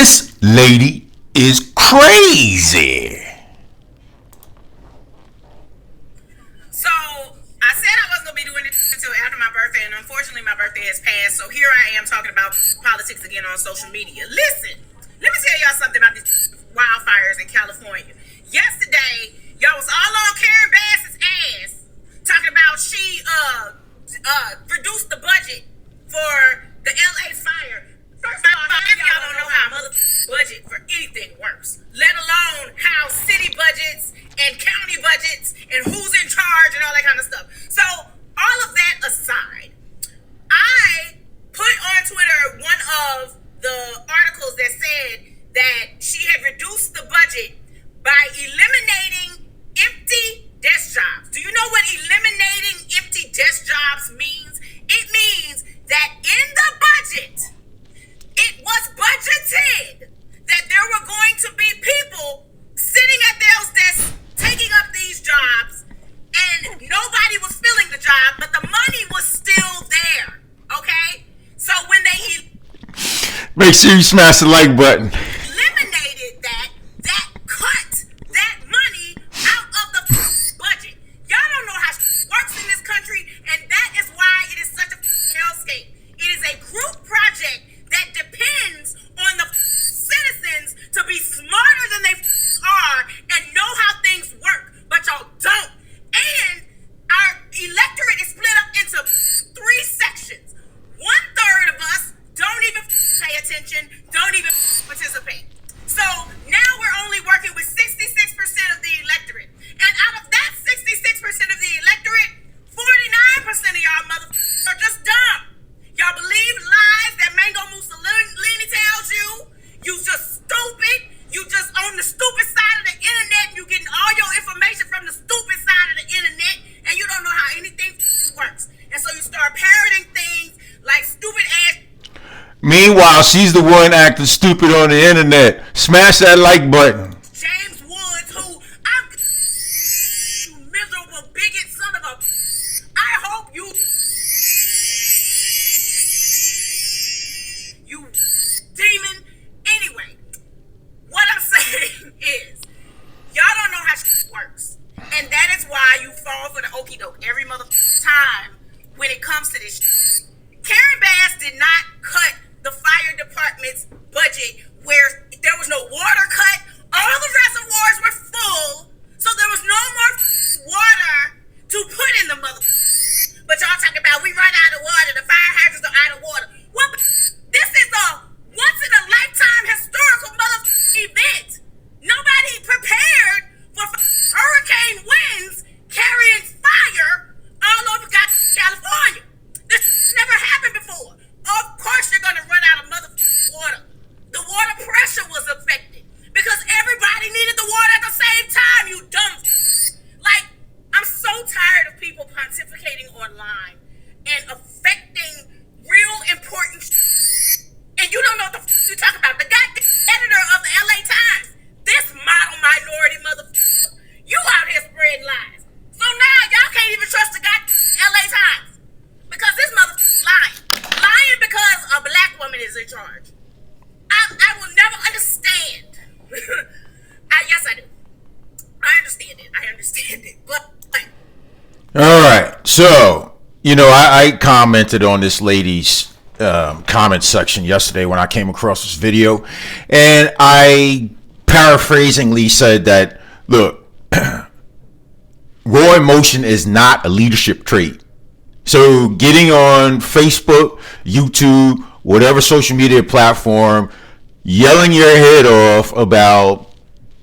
This lady is crazy. So I said I wasn't gonna be doing it until after my birthday, and unfortunately my birthday has passed. So here I am talking about politics again on social media. Listen, let me tell y'all something about these wildfires in California. Yesterday, y'all was all on Karen Bass's ass talking about she reduced the budget for the LA fire. First of all, y'all don't know how a mother budget for anything works, let alone how city budgets and county budgets and who's in charge and all that kind of stuff. So all of that aside, I put on Twitter one of the articles that said that she had reduced the budget by eliminating empty desk jobs. Do you know what eliminating empty desk jobs means? It means that in the budget, it was budgeted that there were going to be people sitting at those desks taking up these jobs, and nobody was filling the job, but the money was still there. Okay? So when they Make sure you smash the like button. eliminated that cut that money out of the budget. Y'all don't know how works in this country, and that is why it is such a hellscape. It is a group project that depends on the citizens to be smarter than they are and know how things work, but y'all don't. And our electorate is split up into 3 sections. 1/3 of us don't even pay attention, don't even participate. So now we're only working with 66% of the electorate. And out of that 66% of the electorate, 49% of y'all motherfuckers are just dumb. Y'all believe lies that Mango Mussolini tells you. You just stupid. You just on the stupid side of the internet. You getting all your information from the stupid side of the internet, and you don't know how anything works. And so you start parroting things like stupid ass. Meanwhile, she's the one acting stupid on the internet. Smash that like button. James Woods, who I'm you miserable bigot son of a. I hope you demon. Anyway, what I'm saying is, y'all don't know how works, and that is why you fall for the okie doke every time when it comes to this. Karen Bass did not cut the fire department's budget where there was no water cut. All the reservoirs were full, so there was no more water to put in the mother. But y'all talking about we run out of water, the fire hydrants are out of water. What? This is a once in a lifetime historical mother event. Nobody prepared for hurricane winds carrying fire all over California. This never happened before. Of course you're gonna run out of mother water. The water pressure was affected because everybody needed the water at the same time, you dumb. Like, I'm so tired of people pontificating online and affecting real important and you don't know what the you talk about. The goddamn editor of the LA Times, this model minority you out here spreading lies. So now y'all can't even trust the goddamn LA Times because this lying because a black woman is in charge. I will never understand. Yes, I do. I understand it. But All right. So, I commented on this lady's comment section yesterday when I came across this video, and I paraphrasingly said that, look, raw emotion is not a leadership trait. So getting on Facebook, YouTube, whatever social media platform, yelling your head off about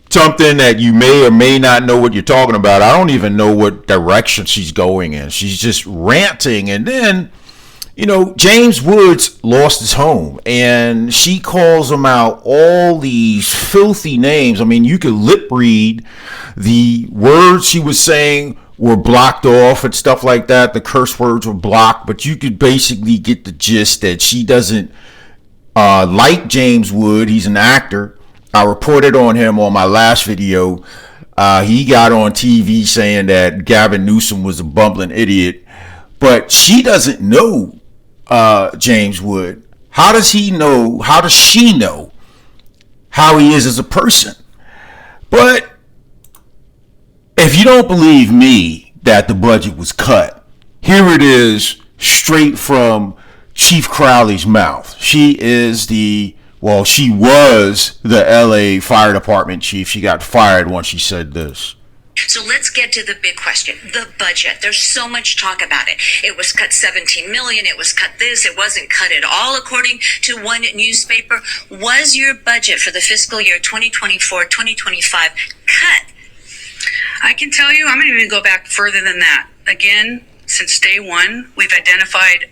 something that you may or may not know what you're talking about. I don't even know what direction she's going in. She's just ranting. And then, James Woods lost his home, and she calls him out all these filthy names. I mean, you could lip read the words she was saying were blocked off and stuff like that. The curse words were blocked, but you could basically get the gist that she doesn't like James Wood. He's an actor. I reported on him on my last video. He got on TV saying that Gavin Newsom was a bumbling idiot, but she doesn't know James Wood. How does she know how he is as a person. But if you don't believe me that the budget was cut, here it is straight from Chief Crowley's mouth. She was the LA Fire Department chief. She got fired once she said this. So let's get to the big question, the budget. There's so much talk about it. It was cut 17 million. It was cut this. It wasn't cut at all, according to one newspaper. Was your budget for the fiscal year 2024-2025 cut? I can tell you, I'm going to even go back further than that. Again, since day one, we've identified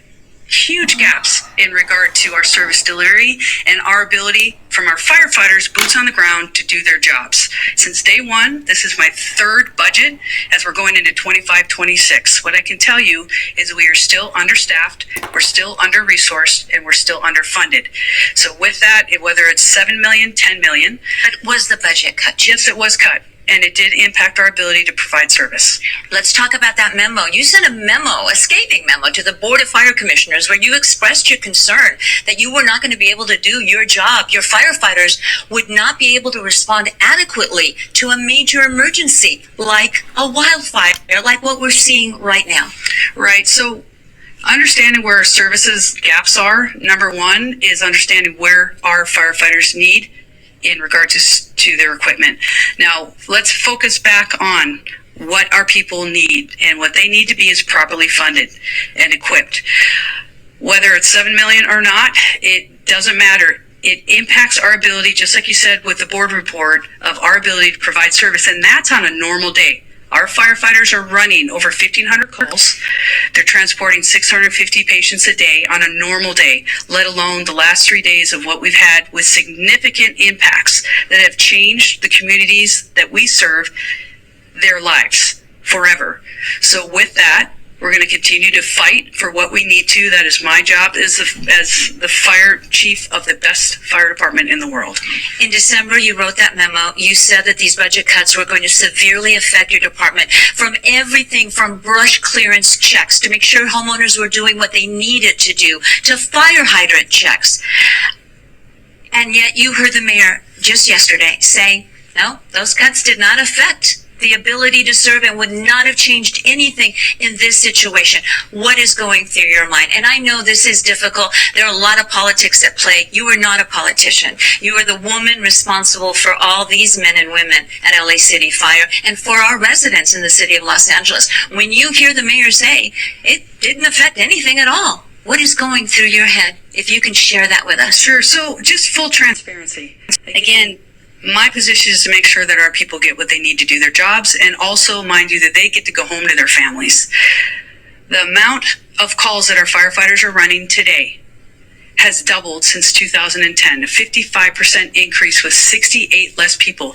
huge gaps in regard to our service delivery and our ability from our firefighters, boots on the ground, to do their jobs. Since day one, this is my third budget as we're going into 25-26. What I can tell you is we are still understaffed, we're still under-resourced, and we're still underfunded. So with that, whether it's 7 million, 10 million. But was the budget cut? Yes, it was cut. And it did impact our ability to provide service. Let's talk about that memo. You sent a scathing memo to the Board of Fire Commissioners where you expressed your concern that you were not going to be able to do your job. Your firefighters would not be able to respond adequately to a major emergency like a wildfire, like what we're seeing right now. Right. So understanding where our services gaps are, number one, is understanding where our firefighters need in regard to their equipment. Now, let's focus back on what our people need, and what they need to be is properly funded and equipped. Whether it's 7 million or not, it doesn't matter. It impacts our ability, just like you said with the board report, of our ability to provide service, and that's on a normal day. Our firefighters are running over 1,500 calls. They're transporting 650 patients a day on a normal day, let alone the last 3 days of what we've had with significant impacts that have changed the communities that we serve, their lives forever. So with that, we're going to continue to fight for what we need to. That is my job as the fire chief of the best fire department in the world. In December, you wrote that memo. You said that these budget cuts were going to severely affect your department, from everything from brush clearance checks to make sure homeowners were doing what they needed to do, to fire hydrant checks. And yet you heard the mayor just yesterday say, no, those cuts did not affect the ability to serve and would not have changed anything in this situation. What is going through your mind? And I know this is difficult. There are a lot of politics at play. You are not a politician. You are the woman responsible for all these men and women at LA City Fire and for our residents in the city of Los Angeles. When you hear the mayor say it didn't affect anything at all, what is going through your head? If you can share that with us. Sure. So just full transparency. Again, my position is to make sure that our people get what they need to do their jobs, and also, mind you, that they get to go home to their families. The amount of calls that our firefighters are running today has doubled since 2010, a 55% increase with 68 less people.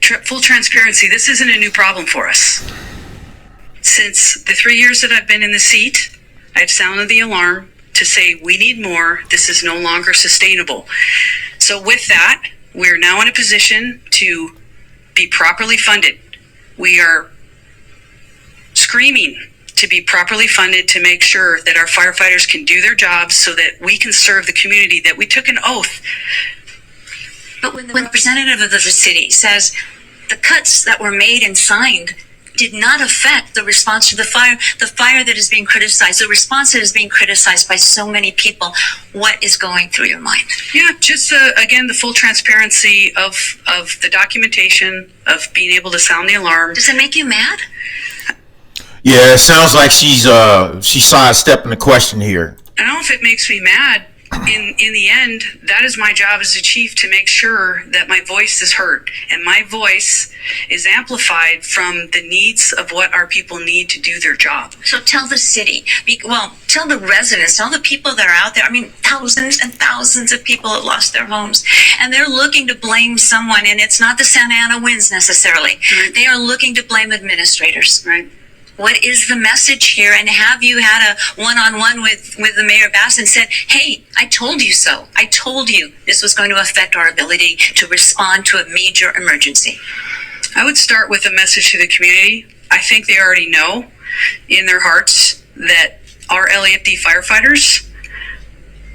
Full transparency, this isn't a new problem for us. Since the 3 years that I've been in the seat, I've sounded the alarm to say we need more. This is no longer sustainable. So with that, we're now in a position to be properly funded. We are screaming to be properly funded to make sure that our firefighters can do their jobs so that we can serve the community that we took an oath. But when the representative of the city says the cuts that were made and signed did not affect the response to the fire that is being criticized, the response that is being criticized by so many people, what is going through your mind? Yeah, just again, the full transparency of the documentation, of being able to sound the alarm. Does it make you mad? Yeah, it sounds like she's sidestepping the question here. I don't know if it makes me mad. In the end, that is my job as a chief, to make sure that my voice is heard and my voice is amplified from the needs of what our people need to do their job. So tell the city, tell the residents, tell the people that are out there. I mean, thousands and thousands of people have lost their homes, and they're looking to blame someone, and it's not the Santa Ana winds necessarily. Right. They are looking to blame administrators. Right. What is the message here? And have you had a one-on-one with the Mayor Bass and said, hey, I told you so. I told you this was going to affect our ability to respond to a major emergency. I would start with a message to the community. I think they already know in their hearts that our LAFD firefighters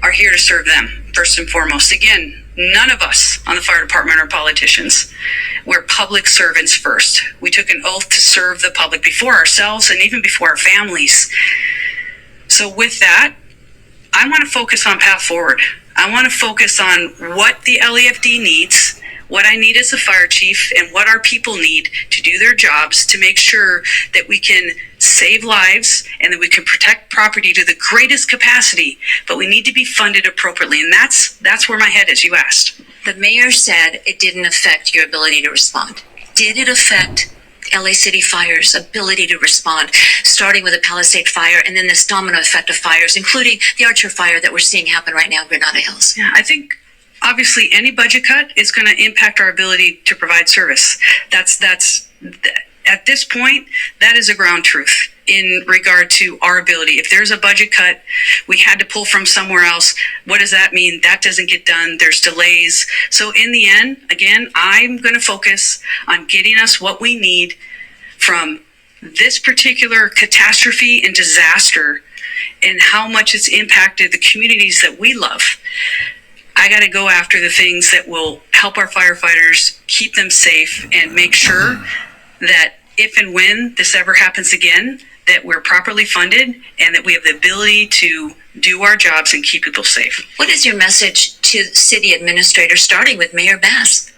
are here to serve them, first and foremost. Again, None of us on the fire department are politicians. We're public servants first. We took an oath to serve the public before ourselves and even before our families. So with that, I want to focus on path forward. I want to focus on what the LAFD needs, what I need as a fire chief, and what our people need to do their jobs to make sure that we can save lives and that we can protect property to the greatest capacity, but we need to be funded appropriately. And that's where my head is, you asked. The mayor said it didn't affect your ability to respond. Did it affect LA City Fire's ability to respond, starting with the Palisade fire and then this domino effect of fires, including the Archer fire that we're seeing happen right now in Granada Hills? Yeah, I think obviously any budget cut is going to impact our ability to provide service. That's at this point, that is a ground truth in regard to our ability. If there's a budget cut, we had to pull from somewhere else. What does that mean? That doesn't get done. There's delays. So in the end, again, I'm going to focus on getting us what we need from this particular catastrophe and disaster and how much it's impacted the communities that we love. I got to go after the things that will help our firefighters, keep them safe, and make sure that if and when this ever happens again, that we're properly funded and that we have the ability to do our jobs and keep people safe. What is your message to city administrators, starting with Mayor Bass?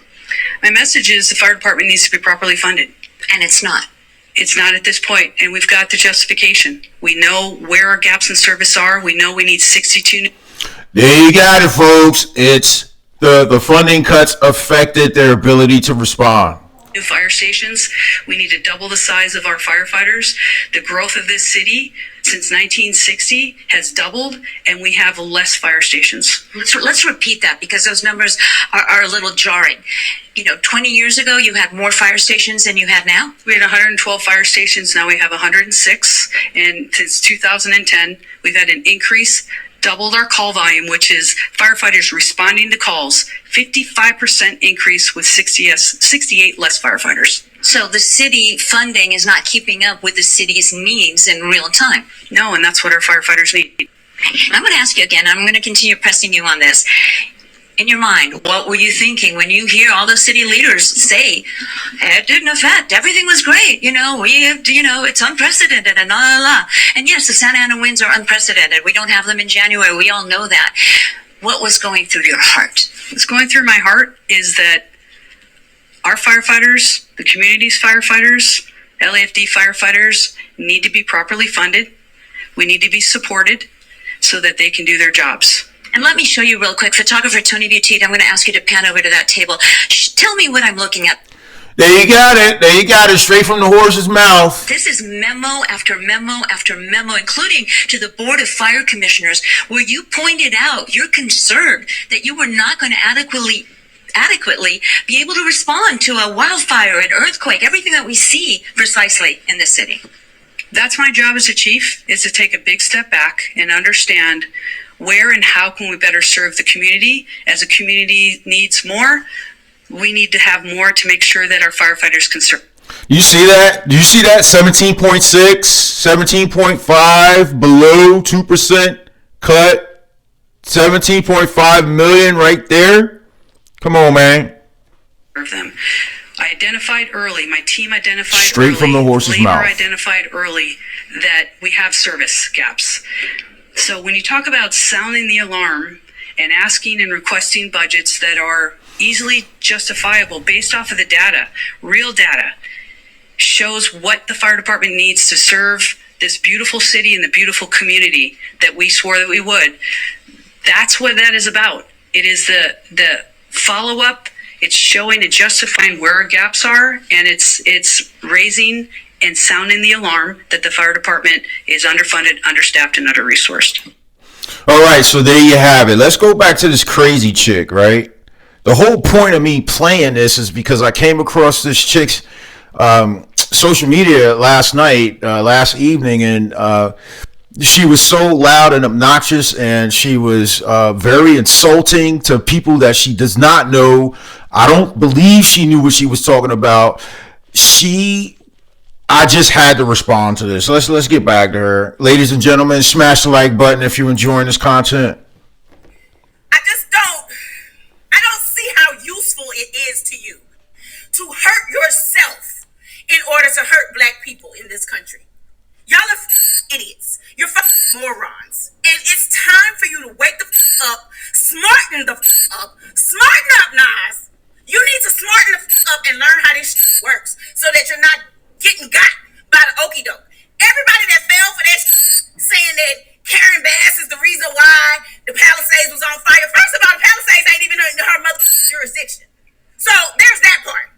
My message is the fire department needs to be properly funded. And it's not. It's not at this point, and we've got the justification. We know where our gaps in service are. We know we need 62. There you got it, folks. It's the funding cuts affected their ability to respond. New fire stations. We need to double the size of our firefighters. The growth of this city since 1960 has doubled, and we have less fire stations. Let's repeat that, because those numbers are a little jarring. 20 years ago, you had more fire stations than you have now? We had 112 fire stations. Now we have 106. And since 2010, we've had an increase, doubled our call volume, which is firefighters responding to calls, 55% increase with 68 less firefighters. So the city funding is not keeping up with the city's needs in real time. No, and that's what our firefighters need. And I'm going to ask you again, I'm going to continue pressing you on this. In your mind, what were you thinking when you hear all the city leaders say, it didn't affect, everything was great, it's unprecedented and la la la. And yes, the Santa Ana winds are unprecedented. We don't have them in January. We all know that. What was going through your heart? What's going through my heart is that our firefighters, the community's firefighters, LAFD firefighters need to be properly funded. We need to be supported so that they can do their jobs. And let me show you real quick. Photographer Tony Butit, I'm going to ask you to pan over to that table. Tell me what I'm looking at. There you got it. There you got it. Straight from the horse's mouth. This is memo after memo after memo, including to the Board of Fire Commissioners, where you pointed out your concern that you were not going to adequately be able to respond to a wildfire, an earthquake, everything that we see precisely in this city. That's my job as a chief, is to take a big step back and understand where and how can we better serve the community. As a community needs more, we need to have more to make sure that our firefighters can serve. You see that? Do you see that? 17.6, 17.5, below 2% cut, 17.5 million right there. Come on, man. Serve them. I identified early, my team identified straight early, from the horse's labor mouth. identified early that we have service gaps. So when you talk about sounding the alarm and asking and requesting budgets that are easily justifiable based off of the data, real data, shows what the fire department needs to serve this beautiful city and the beautiful community that we swore that we would. That's what that is about. It is the follow-up. It's showing and justifying where our gaps are, and it's raising and sounding the alarm that the fire department is underfunded, understaffed, and under-resourced. All right, so there you have it. Let's go back to this crazy chick, right? The whole point of me playing this is because I came across this chick's social media last evening, and she was so loud and obnoxious, and she was very insulting to people that she does not know. I don't believe she knew what she was talking about. I just had to respond to this. Let's get back to her. Ladies and gentlemen, smash the like button if you're enjoying this content. I don't takes to you to hurt yourself in order to hurt black people in this country. Y'all are idiots. You're morons. And it's time for you to wake the up, smarten the up, smarten up, Nas. You need to smarten the up and learn how this works so that you're not getting got by the okie doke. Everybody that fell for that saying that Karen Bass is the reason why the Palisades was on fire. First of all, the Palisades ain't even in her mother's jurisdiction. So there's that part.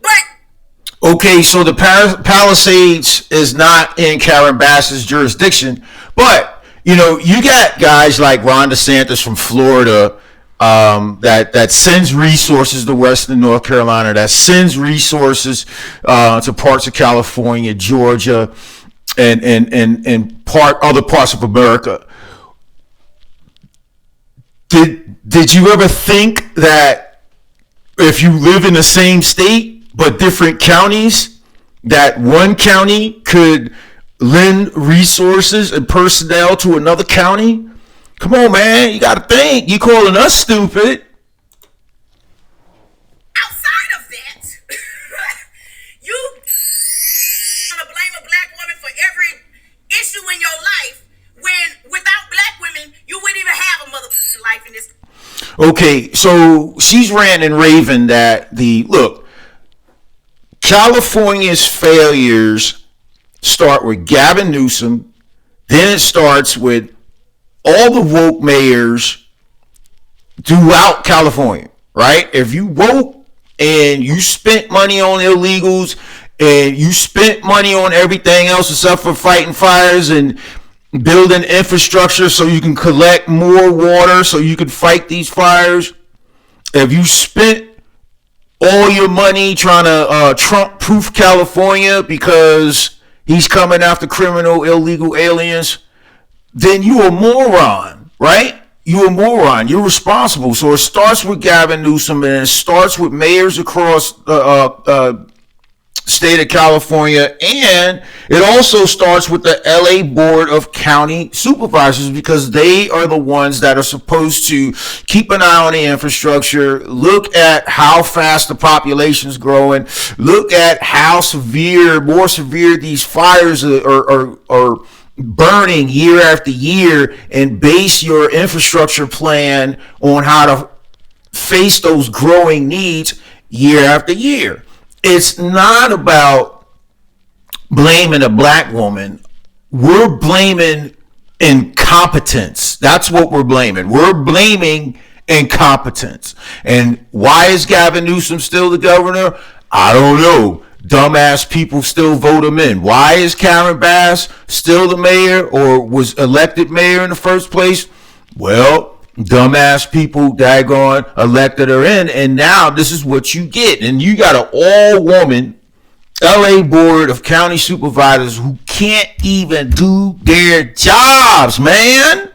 But okay, so the Palisades is not in Karen Bass's jurisdiction, but you know, you got guys like Ron DeSantis from Florida that sends resources to Western North Carolina, that sends resources to parts of California, Georgia, and other parts of America. Did you ever think that if you live in the same state but different counties, that one county could lend resources and personnel to another county? Come on, man, you gotta think. You calling us stupid? outside of that, you gonna blame a black woman for every issue in your life when without black women, you wouldn't even have a motherfucking life in this. Okay, so she's ranting and raving that California's failures start with Gavin Newsom, then it starts with all the woke mayors throughout California, right? If you woke and you spent money on illegals and you spent money on everything else except for fighting fires and building infrastructure so you can collect more water so you can fight these fires, if you spent all your money trying to Trump-proof California because he's coming after criminal, illegal aliens, then you a moron, right? You a moron. You're responsible. So it starts with Gavin Newsom and it starts with mayors across the state of California, and it also starts with the LA Board of County Supervisors because they are the ones that are supposed to keep an eye on the infrastructure, look at how fast the population is growing, look at how more severe these fires are burning year after year, and base your infrastructure plan on how to face those growing needs year after year. It's not about blaming a black woman. We're blaming incompetence. That's what we're blaming. We're blaming incompetence. And why is Gavin Newsom still the governor? I don't know. Dumbass people still vote him in. Why is Karen Bass still the mayor or was elected mayor in the first place? Well, dumbass people daggone elected her in, and now this is what you get. And you got an all-woman LA Board of County Supervisors who can't even do their jobs, man.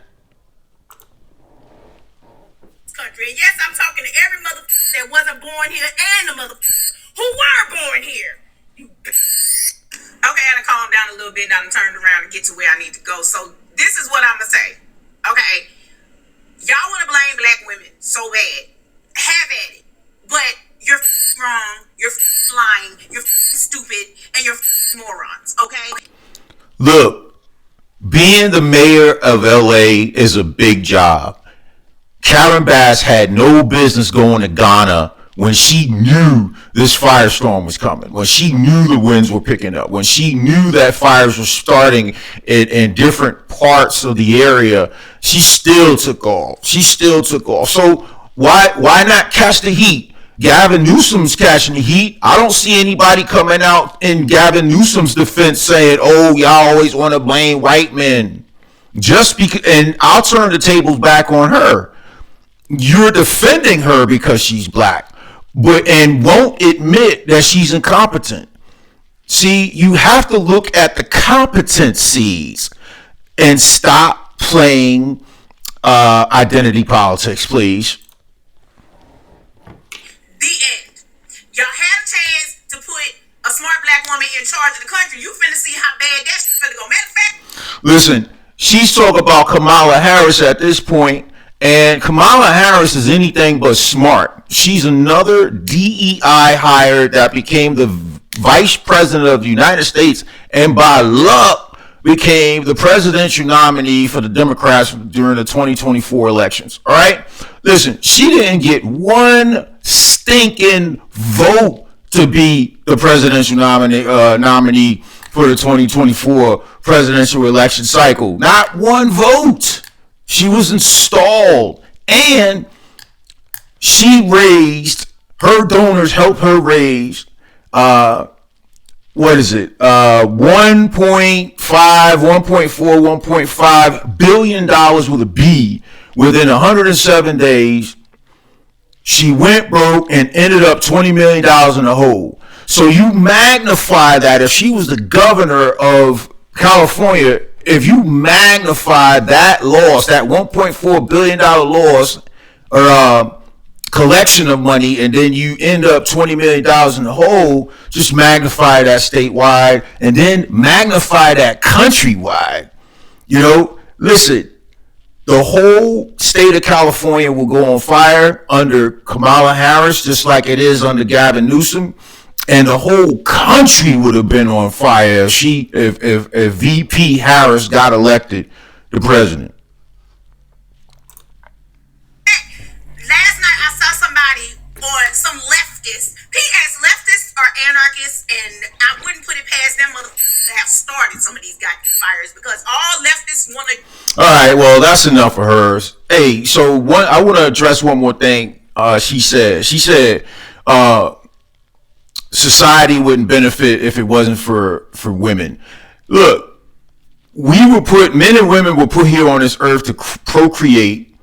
Country. And yes, I'm talking to every motherfucker that wasn't born here and the motherfuckers who were born here. Okay, I gotta calm down a little bit. Now I'm turned around and get to where I need to go. So this is what I'm gonna say. Okay. Y'all want to blame black women so bad. Have at it. But you're wrong, you're lying, you're stupid, and you're morons, okay? Look, being the mayor of LA is a big job. Karen Bass had no business going to Ghana when she knew this firestorm was coming, when she knew the winds were picking up, when she knew that fires were starting in different parts of the area. She still took off. So why not catch the heat? Gavin Newsom's catching the heat. I don't see anybody coming out in Gavin Newsom's defense saying, oh, y'all always want to blame white men. Just because, and I'll turn the tables back on her. You're defending her because she's black, and won't admit that she's incompetent. See, you have to look at the competencies and stop playing identity politics, please. The end. Y'all had a chance to put a smart black woman in charge of the country. You finna see how bad that shit's finna go. Matter of fact, listen, she's talking about Kamala Harris at this point, And Kamala Harris is anything but smart. She's another DEI hire that became the vice president of the United States, and by luck became the presidential nominee for the Democrats during the 2024 elections. All right? Listen, she didn't get one stinking vote to be the presidential nominee for the 2024 presidential election cycle. Not one vote. She was installed, and she raised, her donors helped her raise, what is it? 1.5, 1.4, 1.5 billion dollars with a B within 107 days. She went broke and ended up $20 million in the hole. So you magnify that. If she was the governor of California, if you magnify that loss, that $1.4 billion loss or collection of money, and then you end up $20 million in the hole, just magnify that statewide and then magnify that countrywide. You know, listen, the whole state of California will go on fire under Kamala Harris, just like it is under Gavin Newsom. And the whole country would have been on fire if VP Harris got elected the president. Last night I saw somebody on some leftists. P.S. Leftists are anarchists, and I wouldn't put it past them to have started some of these goddamn fires, because all leftists want to. All right, well, that's enough of hers. Hey, so I want to address one more thing. She said, society wouldn't benefit if it wasn't for women. Look, men and women were put here on this earth to procreate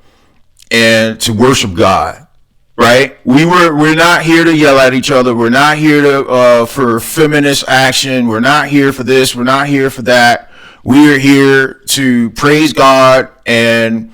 and to worship God, right? We're not here to yell at each other. We're not here to for feminist action. We're not here for this. We're not here for that. We are here to praise God and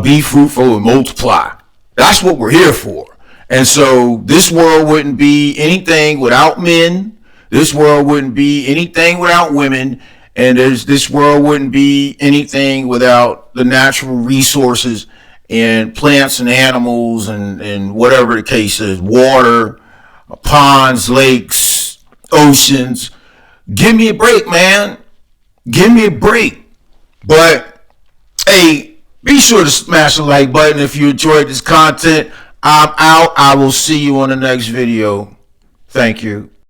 be fruitful and multiply. That's what we're here for. And so this world wouldn't be anything without men. This world wouldn't be anything without women. And this world wouldn't be anything without the natural resources and plants and animals and whatever the case is, water, ponds, lakes, oceans. Give me a break, man. Give me a break. But, hey, be sure to smash the like button if you enjoyed this content. I'm out. I will see you on the next video. Thank you.